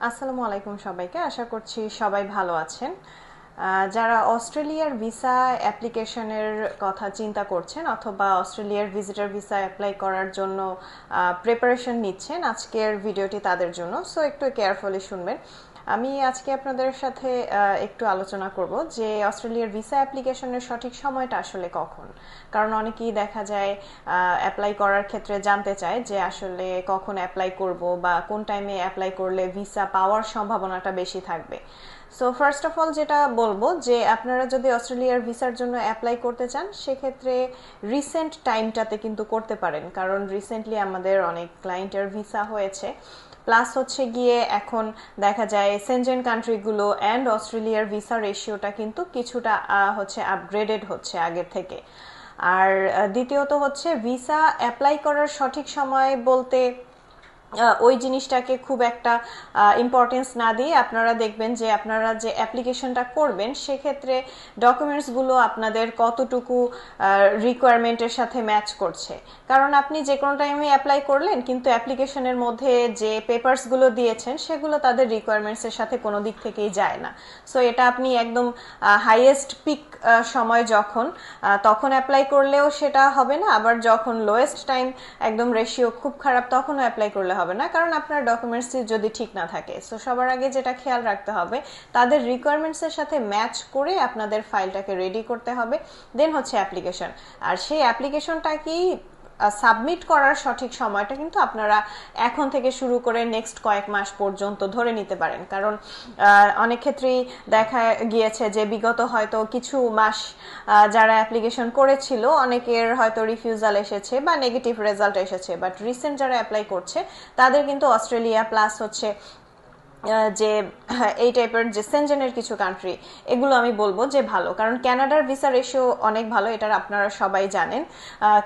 আসসালামু আলাইকুম সবাইকে। আশা করছি সবাই ভালো আছেন। যারা অস্ট্রেলিয়ার ভিসা অ্যাপ্লিকেশনের কথা চিন্তা করছেন অথবা অস্ট্রেলিয়ার ভিজিটর ভিসা অ্যাপ্লাই করার জন্য প্রিপারেশন নিচ্ছেন, আজকের ভিডিওটি তাদের জন্য। সো একটু কেয়ারফুলি শুনবেন। আমি আজকে আপনাদের সাথে একটু আলোচনা করব যে অস্ট্রেলিয়ার ভিসা অ্যাপ্লিকেশনের সঠিক সময়টা আসলে কখন। কারণ অনেকেই দেখা যায় অ্যাপ্লাই করার ক্ষেত্রে জানতে চায় যে আসলে কখন অ্যাপ্লাই করব বা কোন টাইমে অ্যাপ্লাই করলে ভিসা পাওয়ার সম্ভাবনাটা বেশি থাকবে। সো ফার্স্ট অফ অল যেটা বলবো যে আপনারা যদি অস্ট্রেলিয়ার ভিসার জন্য অ্যাপ্লাই করতে চান সেক্ষেত্রে রিসেন্ট টাইমটাতে কিন্তু করতে পারেন, কারণ রিসেন্টলি আমাদের অনেক ক্লায়েন্টের ভিসা হয়েছে। প্লাস হচ্ছে গিয়ে এখন দেখা যায় সেনজেন কান্ট্রিগুলো অ্যান্ড অস্ট্রেলিয়ার ভিসা রেশিওটা কিন্তু কিছুটা হচ্ছে আপগ্রেডেড হচ্ছে আগের থেকে। আর দ্বিতীয়ত হচ্ছে ভিসা অ্যাপ্লাই করার সঠিক সময় বলতে ওই জিনিসটাকে খুব একটা ইম্পর্টেন্স না দিয়ে আপনারা দেখবেন যে আপনারা যে অ্যাপ্লিকেশনটা করবেন সেক্ষেত্রে ডকুমেন্টসগুলো আপনাদের কতটুকু রিকোয়ারমেন্টের সাথে ম্যাচ করছে। কারণ আপনি যে কোনো টাইমে অ্যাপ্লাই করলেন কিন্তু অ্যাপ্লিকেশনের মধ্যে যে পেপারসগুলো দিয়েছেন সেগুলো তাদের রিকোয়ারমেন্টসের সাথে কোনো দিক থেকেই যায় না। সো এটা আপনি একদম হাইয়েস্ট পিক সময় যখন তখন অ্যাপ্লাই করলেও সেটা হবে না, আবার যখন লোয়েস্ট টাইম একদম রেশিও খুব খারাপ তখনও অ্যাপ্লাই করলে হবে না, কারণ আপনার ডকুমেন্টস যদি ঠিক না থাকে। সো সবার আগে যেটা খেয়াল রাখতে হবে তাদের রিকোয়ারমেন্টসের সাথে ম্যাচ করে আপনাদের ফাইলটাকে রেডি করতে হবে, দেন হচ্ছে অ্যাপ্লিকেশন। আর সেই অ্যাপ্লিকেশনটা কি সাবমিট করার সঠিক সময়টা কিন্তু আপনারা এখন থেকে শুরু করে নেক্সট কয়েক মাস পর্যন্ত ধরে নিতে পারেন, কারণ অনেক ক্ষেত্রেই দেখা গিয়েছে যে বিগত হয়তো কিছু মাস যারা অ্যাপ্লিকেশন করেছিল অনেকের হয়তো রিফিউজাল এসেছে বা নেগেটিভ রেজাল্ট এসেছে, বাট রিসেন্ট যারা অ্যাপ্লাই করছে তাদের কিন্তু অস্ট্রেলিয়া প্লাস হচ্ছে যে এই টাইপের যে সেনজেনের কিছু কান্ট্রি এগুলো আমি বলবো যে ভালো, কারণ কানাডার ভিসা রেশিও অনেক ভালো, এটা আপনারা সবাই জানেন।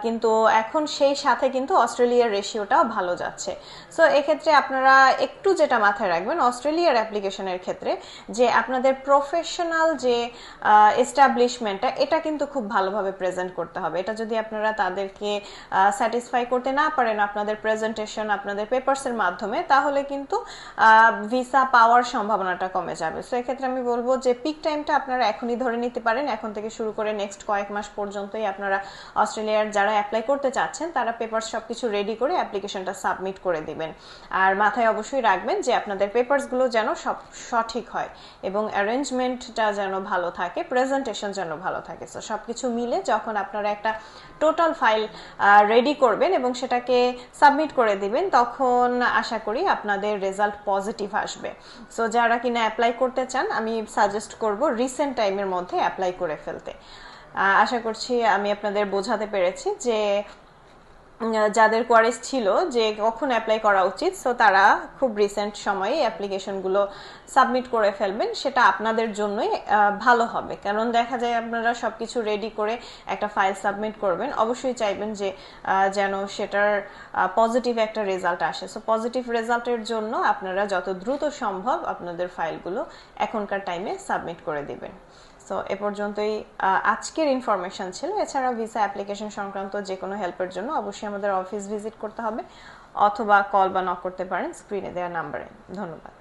কিন্তু এখন সেই সাথে কিন্তু অস্ট্রেলিয়ার রেশিওটাও ভালো যাচ্ছে। সো এক্ষেত্রে আপনারা একটু যেটা মাথায় রাখবেন অস্ট্রেলিয়ার অ্যাপ্লিকেশনের ক্ষেত্রে যে আপনাদের প্রফেশনাল যে এস্টাবলিশমেন্টটা এটা কিন্তু খুব ভালোভাবে প্রেজেন্ট করতে হবে। এটা যদি আপনারা তাদেরকে স্যাটিসফাই করতে না পারেন আপনাদের প্রেজেন্টেশন আপনাদের পেপারসের মাধ্যমে, তাহলে কিন্তু ভিসা পাওয়ার সম্ভাবনাটা কমে যাবে। সো এক্ষেত্রে আমি বলবো যে পিক টাইমটা আপনারা এখনই ধরে নিতে পারেন, এখন থেকে শুরু করে নেক্সট কয়েক মাস পর্যন্তই আপনারা অস্ট্রেলিয়ার যারা অ্যাপ্লাই করতে চাচ্ছেন তারা পেপার সবকিছু রেডি করে অ্যাপ্লিকেশনটা সাবমিট করে দিবেন। আর মাথায় অবশ্যই রাখবেন যে আপনাদের পেপারসগুলো যেন সব সঠিক হয় এবং অ্যারেঞ্জমেন্টটা যেন ভালো থাকে, প্রেজেন্টেশন যেন ভালো থাকে। সো সবকিছু মিলে যখন আপনারা একটা টোটাল ফাইল রেডি করবেন এবং সেটাকে সাবমিট করে দিবেন তখন আশা করি আপনাদের রেজাল্ট পজিটিভ আসবে। সো যারা কিনা অ্যাপ্লাই করতে চান আমি সাজেস্ট করব রিসেন্ট টাইমের মধ্যে অ্যাপ্লাই করে ফেলতে। আশা করছি আমি আপনাদের বোঝাতে পেরেছি যে যাদের কোয়ারিজ ছিল যে কখন অ্যাপ্লাই করা উচিত, সো তারা খুব রিসেন্ট সময়ে অ্যাপ্লিকেশনগুলো সাবমিট করে ফেলবেন, সেটা আপনাদের জন্যই ভালো হবে। কারণ দেখা যায় আপনারা সবকিছু রেডি করে একটা ফাইল সাবমিট করবেন, অবশ্যই চাইবেন যে যেন সেটার পজিটিভ একটা রেজাল্ট আসে। সো পজিটিভ রেজাল্টের জন্য আপনারা যত দ্রুত সম্ভব আপনাদের ফাইলগুলো এখনকার টাইমে সাবমিট করে দিবেন। সো এ পর্যন্তই আজকের ইনফরমেশন ছিল। এছাড়া ভিসা অ্যাপ্লিকেশন সংক্রান্ত যে কোনো হেল্পের জন্য অবশ্যই আমাদের অফিস ভিজিট করতে হবে অথবা কল বা নক করতে পারেন স্ক্রিনে দেওয়া নাম্বারে। ধন্যবাদ।